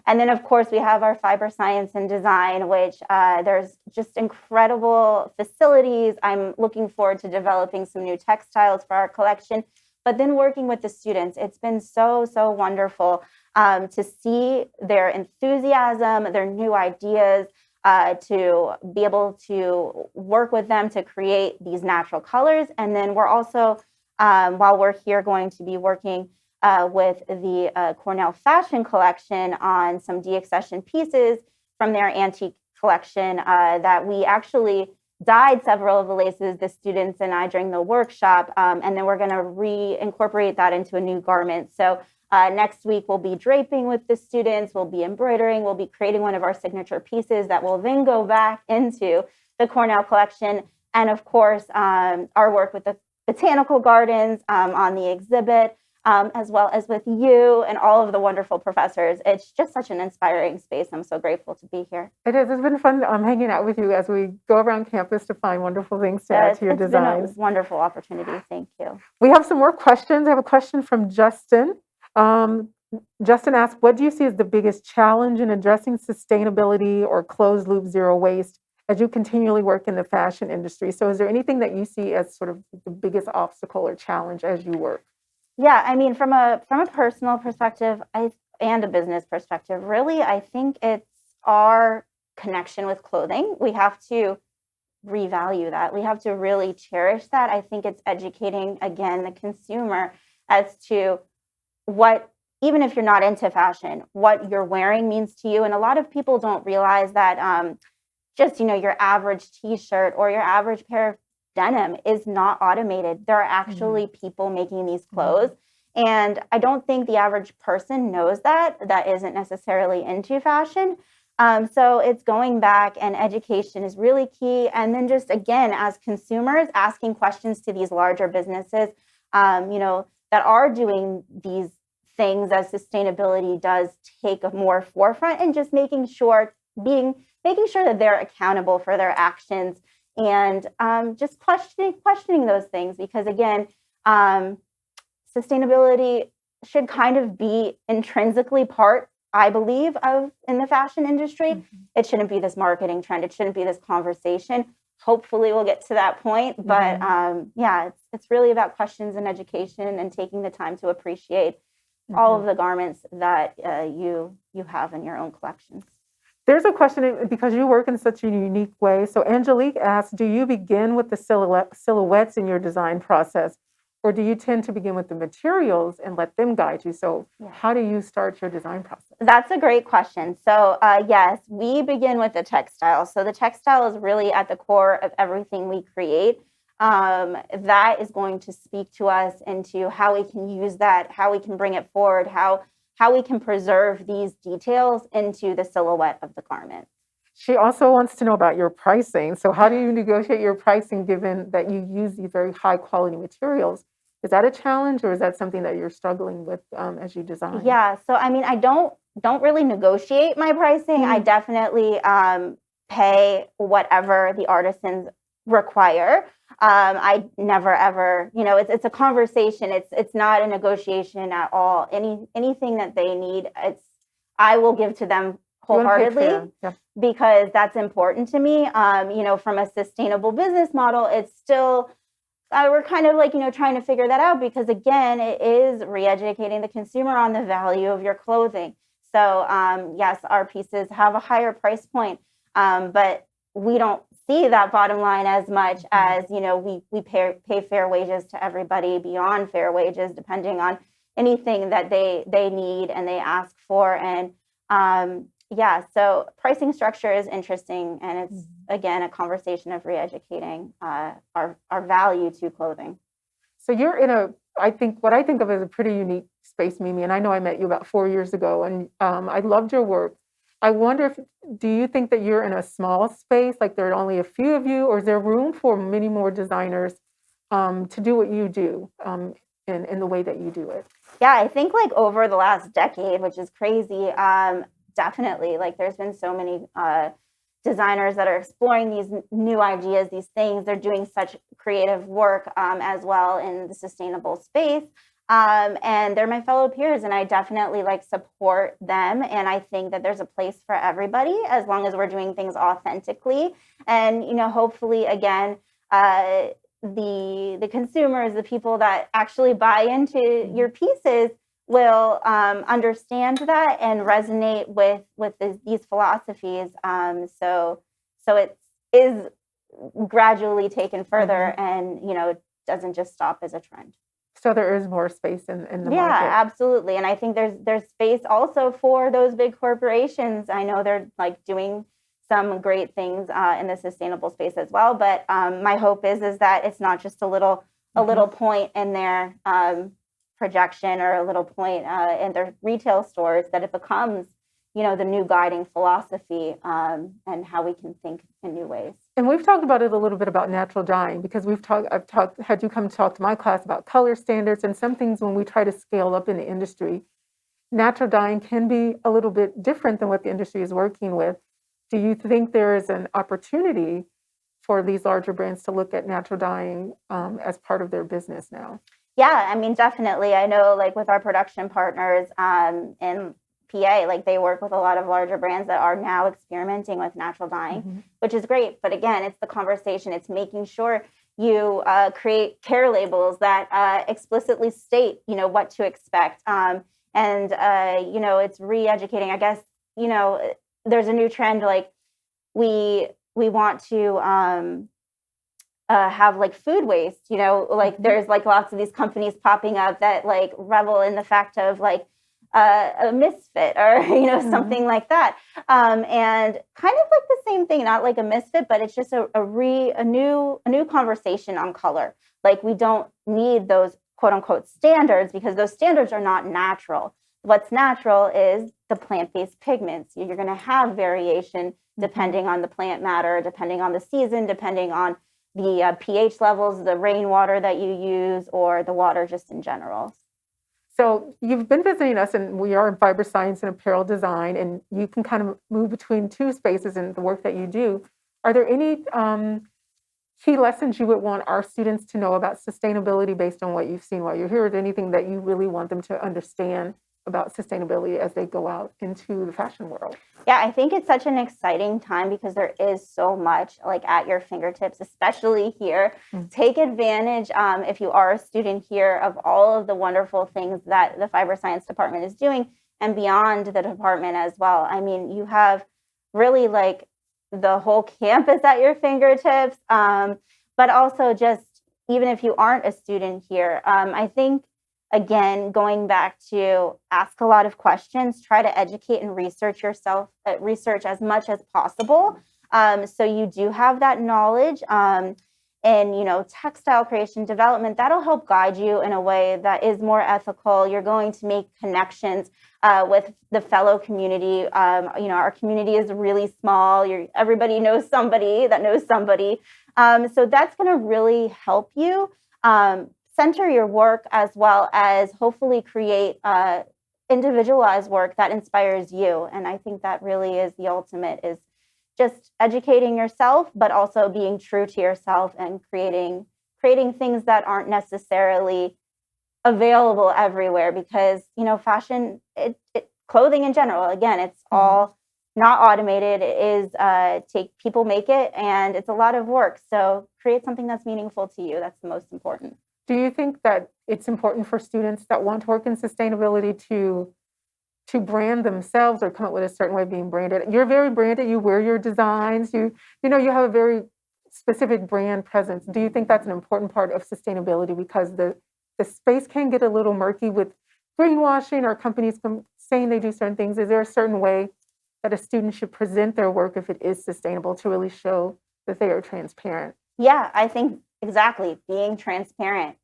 And then, of course, we have our fiber science and design, which there's just incredible facilities. I'm looking forward to developing some new textiles for our collection. But then working with the students, it's been so wonderful to see their enthusiasm, their new ideas, to be able to work with them to create these natural colors. And then we're also, while we're here, going to be working with the Cornell fashion collection on some de-accession pieces from their antique collection that we actually dyed several of the laces, the students and I, during the workshop. And then we're going to reincorporate that into a new garment. So next week, we'll be draping with the students, we'll be embroidering, we'll be creating one of our signature pieces that will then go back into the Cornell collection. And of course, our work with the botanical gardens on the exhibit, as well as with you and all of the wonderful professors. It's just such an inspiring space. I'm so grateful to be here. It is. It's been fun hanging out with you as we go around campus to find wonderful things to add to your designs. It's been a wonderful opportunity. Thank you. We have some more questions. I have a question from Justin. Justin asks, what do you see as the biggest challenge in addressing sustainability or closed loop zero waste as you continually work in the fashion industry? So is there anything that you see as sort of the biggest obstacle or challenge as you work? Yeah, I mean, from a personal perspective and a business perspective, really, I think it's our connection with clothing. We have to revalue that. We have to really cherish that. I think it's educating, again, the consumer as to what, even if you're not into fashion, what you're wearing means to you. And a lot of people don't realize that just, your average t-shirt or your average pair of denim is not automated. There are actually people making these clothes. And I don't think the average person knows that isn't necessarily into fashion. So it's going back, and education is really key. And then just, again, as consumers, asking questions to these larger businesses, that are doing these things as sustainability does take a more forefront, and just making sure that they're accountable for their actions, and just questioning those things, because again, sustainability should kind of be intrinsically part, I believe, in the fashion industry. It shouldn't be this marketing trend. It shouldn't be this conversation. Hopefully we'll get to that point. But it's really about questions and education, and taking the time to appreciate all of the garments that you have in your own collections. There's a question, because you work in such a unique way. So Angelique asks, do you begin with the silhouettes in your design process, or do you tend to begin with the materials and let them guide you? So how do you start your design process? That's a great question. So yes, we begin with the textile. So the textile is really at the core of everything we create. That is going to speak to us into how we can use that, how we can bring it forward, how we can preserve these details into the silhouette of the garment. She also wants to know about your pricing. So how do you negotiate your pricing given that you use these very high quality materials? Is that a challenge, or is that something that you're struggling with as you design? Yeah, so I mean, I don't really negotiate my pricing. I definitely pay whatever the artisans require. I never ever, it's a conversation. It's not a negotiation at all. Anything that they need, I will give to them wholeheartedly, because that's important to me. From a sustainable business model, it's still, we're kind of like, trying to figure that out, because again, it is re-educating the consumer on the value of your clothing. So yes, our pieces have a higher price point, but we don't see that bottom line as much as, we pay fair wages to everybody, beyond fair wages, depending on anything that they need and they ask for. And so pricing structure is interesting, and it's again a conversation of re-educating our value to clothing. So you're in what I think of as a pretty unique space, Mimi, and I know I met you about 4 years ago, and I loved your work. I wonder, do you think that you're in a small space, like there are only a few of you, or is there room for many more designers to do what you do in the way that you do it? Yeah, I think like over the last decade, which is crazy, definitely, like there's been so many designers that are exploring these new ideas, these things. They're doing such creative work as well in the sustainable space. And they're my fellow peers, and I definitely support them. And I think that there's a place for everybody, as long as we're doing things authentically. And, hopefully, again, the consumers, the people that actually buy into your pieces, will understand that and resonate with these philosophies. So it is gradually taken further, and doesn't just stop as a trend. So there is more space in the Yeah, market. absolutely. And I think there's space also for those big corporations. I know they're like doing some great things in the sustainable space as well. But my hope is that it's not just a little point in their projection, or a little point in their retail stores, that it becomes the new guiding philosophy, and how we can think in new ways. And we've talked about it a little bit about natural dyeing, because had you come talk to my class about color standards and some things. When we try to scale up in the industry, natural dyeing can be a little bit different than what the industry is working with. Do you think there is an opportunity for these larger brands to look at natural dyeing as part of their business now? Yeah, I mean, definitely. I know, like with our production partners in PA, like they work with a lot of larger brands that are now experimenting with natural dyeing, which is great. But again, it's the conversation. It's making sure you create care labels that explicitly state, what to expect. And it's re-educating. I guess, there's a new trend, like we want to have like food waste, like there's like lots of these companies popping up that like revel in the fact of like a misfit, or something like that, and kind of like the same thing, not like a misfit, but it's just a new conversation on color. Like we don't need those quote unquote standards, because those standards are not natural. What's natural is the plant-based pigments. You're going to have variation depending on the plant matter, depending on the season, depending on the pH levels, the rainwater that you use, or the water just in general. So you've been visiting us, and we are in fiber science and apparel design, and you can kind of move between two spaces in the work that you do. Are there any key lessons you would want our students to know about sustainability based on what you've seen while you're here? Is there anything that you really want them to understand about sustainability as they go out into the fashion world? Yeah, I think it's such an exciting time, because there is so much like at your fingertips, especially here. Take advantage, if you are a student here, of all of the wonderful things that the fiber science department is doing, and beyond the department as well. I mean, you have really like the whole campus at your fingertips, but also just even if you aren't a student here, I think, again, going back to ask a lot of questions, try to educate and research yourself, research as much as possible, so you do have that knowledge. And textile creation development, that'll help guide you in a way that is more ethical. You're going to make connections with the fellow community. Our community is really small. Everybody knows somebody that knows somebody. So that's going to really help you center your work, as well as hopefully create individualized work that inspires you. And I think that really is the ultimate, is just educating yourself, but also being true to yourself and creating things that aren't necessarily available everywhere. Because fashion, clothing in general, again, it's all not automated. It is people make it, and it's a lot of work. So create something that's meaningful to you. That's the most important. Do you think that it's important for students that want to work in sustainability to brand themselves, or come up with a certain way of being branded? You're very branded. You wear your designs. You have a very specific brand presence. Do you think that's an important part of sustainability? Because the space can get a little murky with greenwashing, or companies saying they do certain things. Is there a certain way that a student should present their work, if it is sustainable, to really show that they are transparent? Yeah, I think exactly. Being transparent,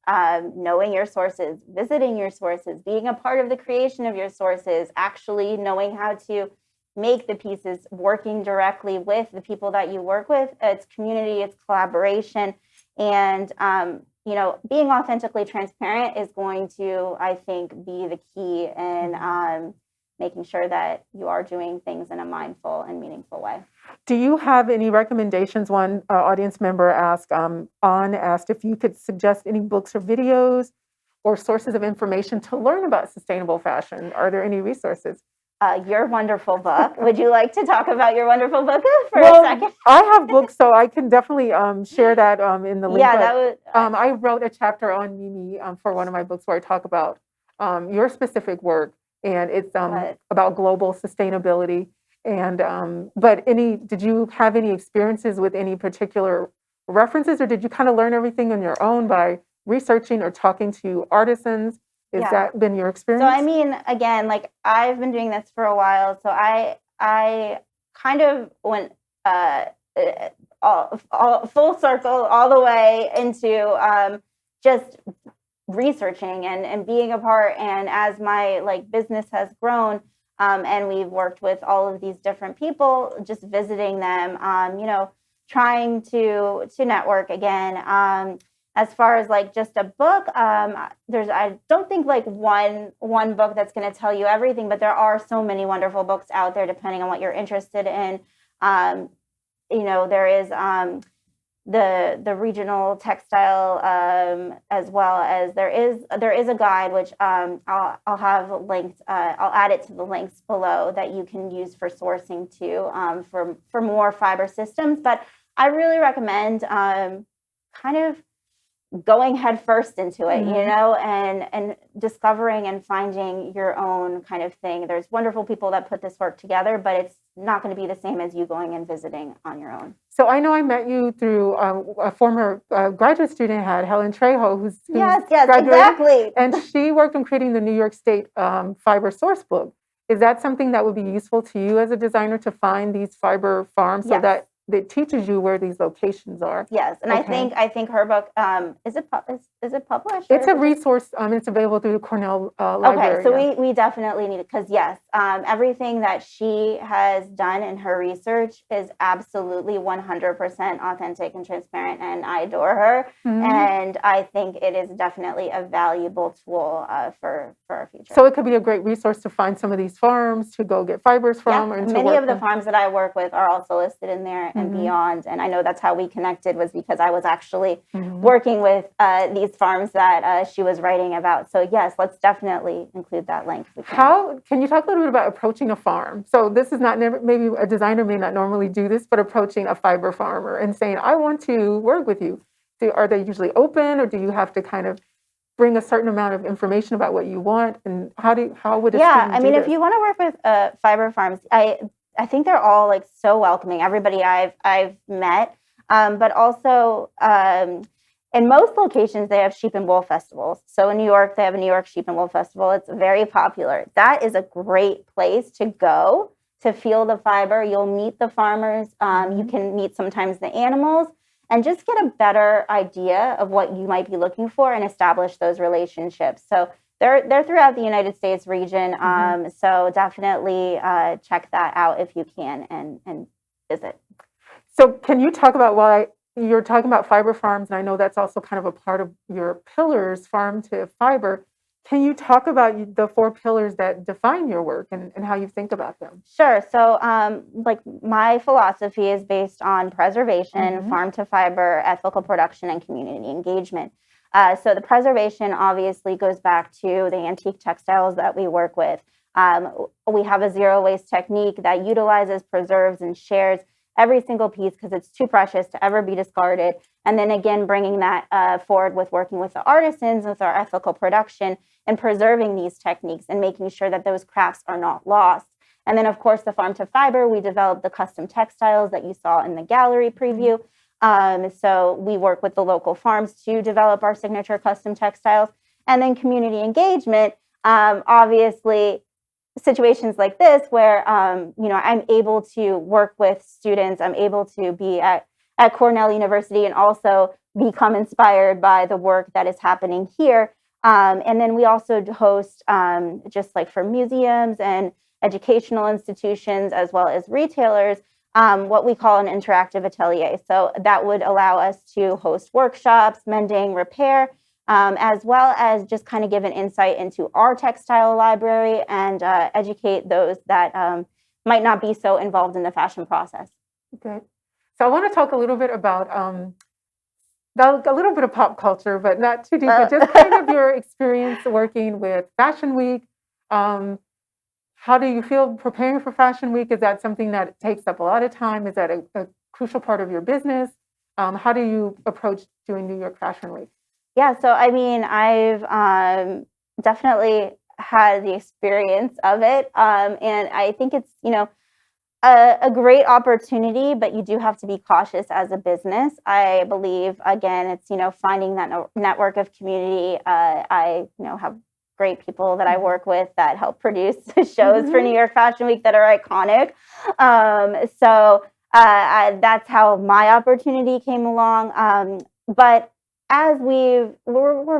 knowing your sources, visiting your sources, being a part of the creation of your sources, actually knowing how to make the pieces, working directly with the people that you work with. It's community, it's collaboration. And, being authentically transparent is going to, I think, be the key in making sure that you are doing things in a mindful and meaningful way. Do you have any recommendations? One audience member asked if you could suggest any books or videos or sources of information to learn about sustainable fashion. Are there any resources? your wonderful book. Would you like to talk about your wonderful book for Well, a second? I have books, so I can definitely share that in the link. Yeah, But that would. I wrote a chapter on Mimi for one of my books where I talk about your specific work, and it's But about global sustainability. And but did you have any experiences with any particular references, or did you kind of learn everything on your own by researching or talking to artisans? Has yeah. that been your experience? So I mean, again, like I've been doing this for a while, so I kind of went all full circle all the way into just researching and being a part. And as my like business has grown, and we've worked with all of these different people, just visiting them, trying to network again. As far as like just a book, I don't think like one book that's going to tell you everything, but there are so many wonderful books out there depending on what you're interested in. There is the regional textile, as well as there is a guide which I'll have linked. I'll add it to the links below that you can use for sourcing too, for more fiber systems. But I really recommend kind of going head first into it, and discovering and finding your own kind of thing. There's wonderful people that put this work together, but it's not going to be the same as you going and visiting on your own. So I know I met you through a former graduate student I had, Helen Trejo, who's yes, graduated, exactly. and she worked on creating the New York State fiber source book. Is that something that would be useful to you as a designer to find these fiber farms so that it teaches you where these locations are? Yes, and Okay. I think her book is it published? It's a resource. It's available through the Cornell library. Okay, so we definitely need it because yes, everything that she has done in her research is absolutely 100% authentic and transparent, and I adore her. And I think it is definitely a valuable tool for our future. So it could be a great resource to find some of these farms to go get fibers from. Yeah, and many of the farms that I work with are also listed in there and beyond. And I know that's how we connected, was because I was actually working with these farms that she was writing about. So yes, let's definitely include that link. How can you talk a little bit about approaching a farm? So this is not maybe a designer may not normally do this, but approaching a fiber farmer and saying, I want to work with you. Are they usually open, or do you have to kind of bring a certain amount of information about what you want? And how would a student I mean, do if you want to work with fiber farms, I think they're all like so welcoming. Everybody I've met, but also in most locations they have sheep and wool festivals. So in New York, they have a New York Sheep and Wool Festival. It's very popular. That is a great place to go to feel the fiber. You'll meet the farmers. You can meet sometimes the animals, and just get a better idea of what you might be looking for and establish those relationships. So they're throughout the United States region. So definitely check that out if you can and visit. So can you talk about why you're talking about fiber farms? And I know that's also kind of a part of your pillars, farm to fiber. Can you talk about the 4 pillars that define your work and how you think about them? Sure. So like my philosophy is based on preservation, farm to fiber, ethical production, and community engagement. So the preservation obviously goes back to the antique textiles that we work with. We have a zero waste technique that utilizes, preserves, and shares every single piece because it's too precious to ever be discarded. And then again, bringing that forward with working with the artisans, with our ethical production, and preserving these techniques and making sure that those crafts are not lost. And then, of course, the farm to fiber, we developed the custom textiles that you saw in the gallery preview. So we work with the local farms to develop our signature custom textiles. And then community engagement, obviously, situations like this where, I'm able to work with students, I'm able to be at Cornell University and also become inspired by the work that is happening here. And then we also host, just like for museums and educational institutions, as well as retailers, what we call an interactive atelier. So that would allow us to host workshops, mending, repair, as well as just kind of give an insight into our textile library and educate those that might not be so involved in the fashion process. Okay. So I want to talk a little bit about a little bit of pop culture, but not too deep, but just kind of your experience working with Fashion Week. How do you feel preparing for Fashion Week? Is that something that takes up a lot of time? Is that a crucial part of your business? How do you approach doing New York Fashion Week? Yeah, so I mean, I've definitely had the experience of it, and I think it's a great opportunity, but you do have to be cautious as a business. I believe again, it's finding that network of community. I have great people that I work with that help produce shows for New York Fashion Week that are iconic. So that's how my opportunity came along. But as we're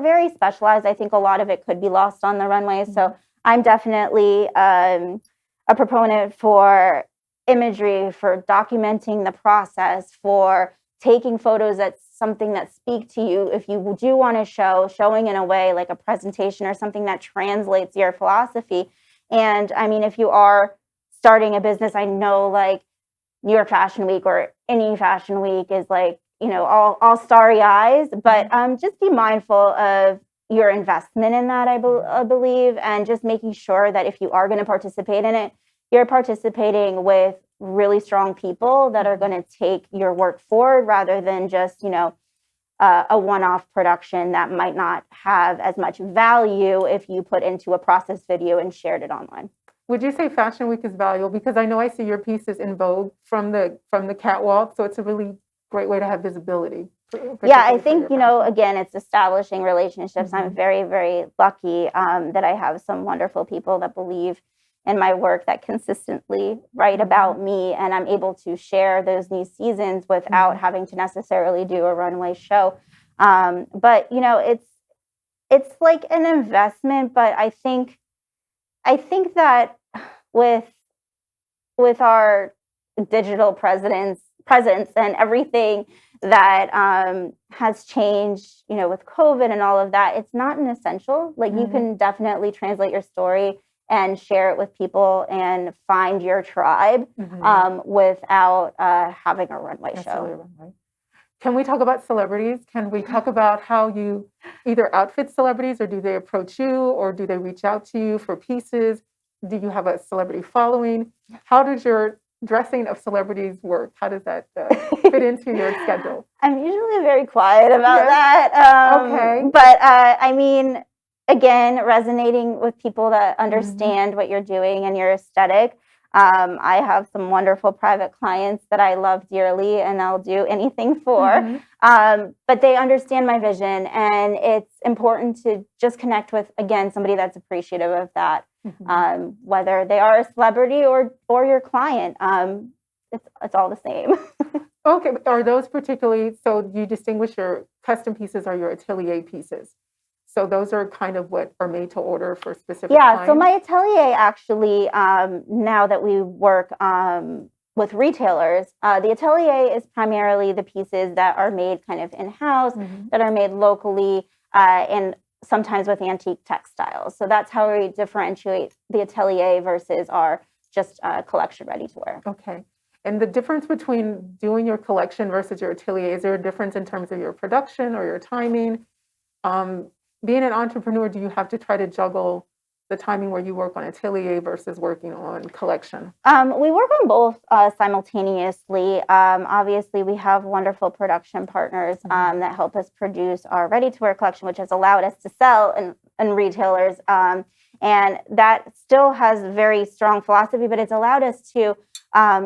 very specialized, I think a lot of it could be lost on the runway. So I'm definitely a proponent for imagery, for documenting the process, for taking photos that's something that speak to you. If you do want to showing in a way like a presentation or something that translates your philosophy. And I mean, if you are starting a business, I know like New York Fashion Week or any fashion week is like, all starry eyes, but just be mindful of your investment in that, I believe, and just making sure that if you are going to participate in it, you're participating with really strong people that are going to take your work forward rather than just, a one-off production that might not have as much value if you put into a process video and shared it online. Would you say Fashion Week is valuable? Because I know I see your pieces in Vogue from the catwalk, so it's a really great way to have visibility. Yeah, I think, again, it's establishing relationships. I'm very, very lucky that I have some wonderful people that believe in my work, that consistently write about me, and I'm able to share those new seasons without having to necessarily do a runway show. But it's like an investment. But I think that with our digital presence and everything that has changed, with COVID and all of that, it's not an essential. Like you can definitely translate your story and share it with people and find your tribe without having a runway show. Can we talk about celebrities? Can we talk about how you either outfit celebrities, or do they approach you, or do they reach out to you for pieces? Do you have a celebrity following? How does your dressing of celebrities work? How does that fit into your schedule? I'm usually very quiet about that. Okay. But I mean, again, resonating with people that understand what you're doing and your aesthetic. I have some wonderful private clients that I love dearly and I'll do anything for. But they understand my vision, and it's important to just connect with, again, somebody that's appreciative of that. Whether they are a celebrity or your client, it's all the same. Okay, are those particularly, so you distinguish your custom pieces or your atelier pieces? So those are kind of what are made to order for specific clients? So my atelier actually, now that we work with retailers, the atelier is primarily the pieces that are made kind of in-house, that are made locally, and sometimes with antique textiles. So that's how we differentiate the atelier versus our just collection ready to wear. Okay. And the difference between doing your collection versus your atelier, is there a difference in terms of your production or your timing? Being an entrepreneur, do you have to try to juggle the timing where you work on atelier versus working on collection? We work on both simultaneously. Obviously, we have wonderful production partners that help us produce our ready-to-wear collection, which has allowed us to sell in retailers. And that still has very strong philosophy, but it's allowed us to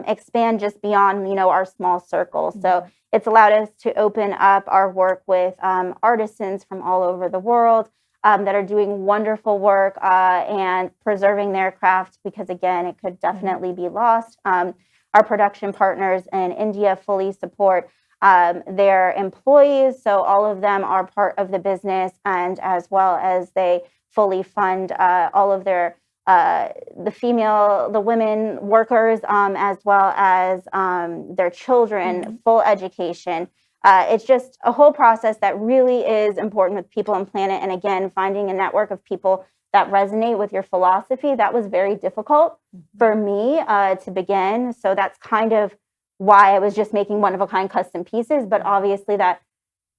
expand just beyond, our small circle. So it's allowed us to open up our work with artisans from all over the world that are doing wonderful work and preserving their craft, because again, it could definitely be lost. Our production partners in India fully support their employees, so all of them are part of the business, and as well as they fully fund all of their the women workers, as well as their children, full education. It's just a whole process that really is important with people and planet. And again, finding a network of people that resonate with your philosophy, that was very difficult for me to begin. So that's kind of why I was just making one-of-a-kind custom pieces. But obviously that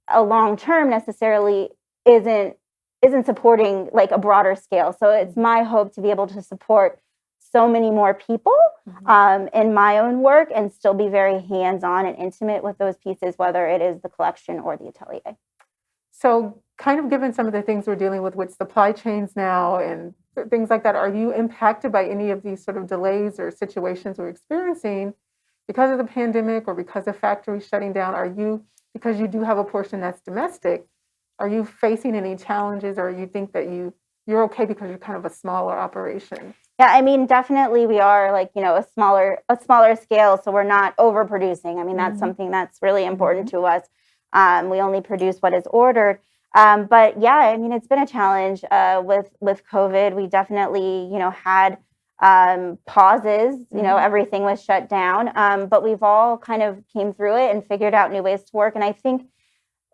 a long-term necessarily isn't supporting like a broader scale. So it's my hope to be able to support so many more people in my own work and still be very hands-on and intimate with those pieces, whether it is the collection or the atelier. So kind of given some of the things we're dealing with supply chains now and things like that, are you impacted by any of these sort of delays or situations we're experiencing because of the pandemic or because of factories shutting down? Are you, because you do have a portion that's domestic, are you facing any challenges, or you think that you're okay because you're kind of a smaller operation? Yeah, I mean, definitely we are like, a smaller scale, so we're not overproducing. I mean, that's something that's really important to us. We only produce what is ordered. But yeah, I mean, it's been a challenge with COVID. We definitely, had pauses, everything was shut down. But we've all kind of came through it and figured out new ways to work. And I think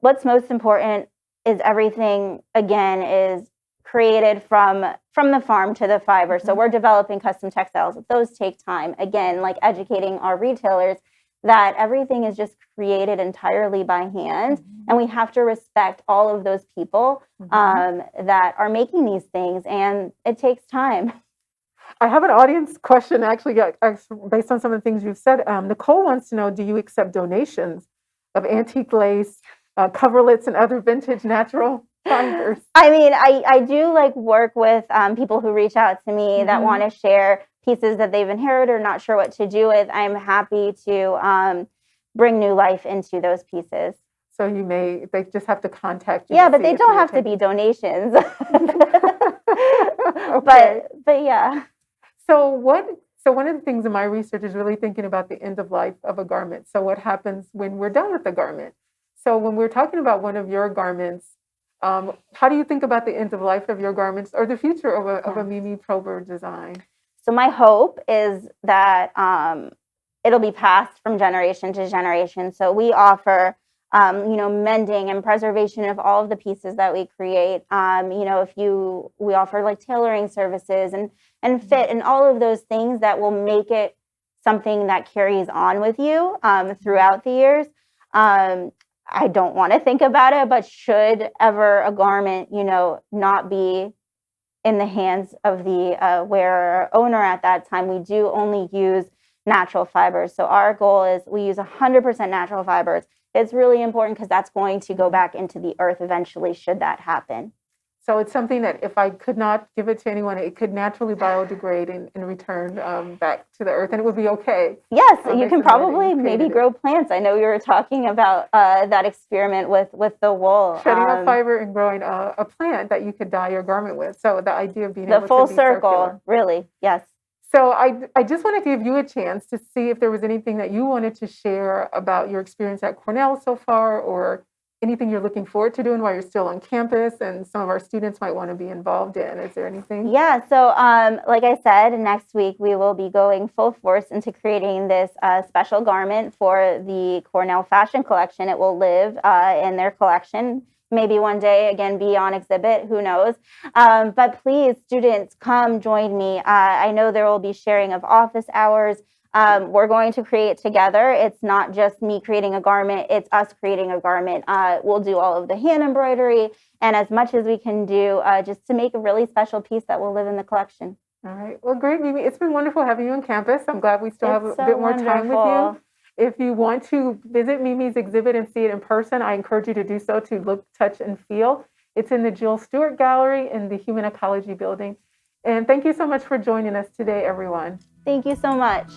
what's most important is everything, again, is created from the farm to the fiber. So we're developing custom textiles. Those take time. Again, like educating our retailers that everything is just created entirely by hand. And we have to respect all of those people that are making these things. And it takes time. I have an audience question actually based on some of the things you've said. Nicole wants to know, do you accept donations of antique lace, coverlets, and other vintage natural fibers? I mean, I do like work with people who reach out to me that want to share pieces that they've inherited or not sure what to do with. I'm happy to bring new life into those pieces. So they just have to contact you. Yeah, but they don't have to be donations. Okay. But yeah. So one of the things in my research is really thinking about the end of life of a garment. So what happens when we're done with the garment? So when we're talking about one of your garments, how do you think about the end of life of your garments or the future of a Mimi Prober design? So my hope is that it'll be passed from generation to generation. So we offer, mending and preservation of all of the pieces that we create. We offer like tailoring services and fit and all of those things that will make it something that carries on with you throughout the years. I don't want to think about it, but should ever a garment, not be in the hands of the wearer or owner at that time, we do only use natural fibers. So our goal is we use 100% natural fibers. It's really important because that's going to go back into the earth eventually, should that happen. So it's something that if I could not give it to anyone, it could naturally biodegrade and return back to the earth, and it would be okay. Yes, you can probably maybe grow plants. I know you were talking about that experiment with the wool. Shedding a fiber and growing a plant that you could dye your garment with. So the idea of being able to be the full circle, circular. really, yes. So I just want to give you a chance to see if there was anything that you wanted to share about your experience at Cornell so far, or anything you're looking forward to doing while you're still on campus and some of our students might want to be involved in. Is there anything? Yeah, so like I said, next week we will be going full force into creating this special garment for the Cornell Fashion Collection. It will live in their collection. Maybe one day, again, be on exhibit, who knows. But please, students, come join me. I know there will be sharing of office hours. We're going to create together. It's not just me creating a garment, it's us creating a garment. We'll do all of the hand embroidery and as much as we can do just to make a really special piece that will live in the collection. All right. Well, great, Mimi. It's been wonderful having you on campus. I'm glad we still have a bit more time with you. If you want to visit Mimi's exhibit and see it in person, I encourage you to do so, to look, touch, and feel. It's in the Jill Stewart Gallery in the Human Ecology building. And thank you so much for joining us today, everyone. Thank you so much.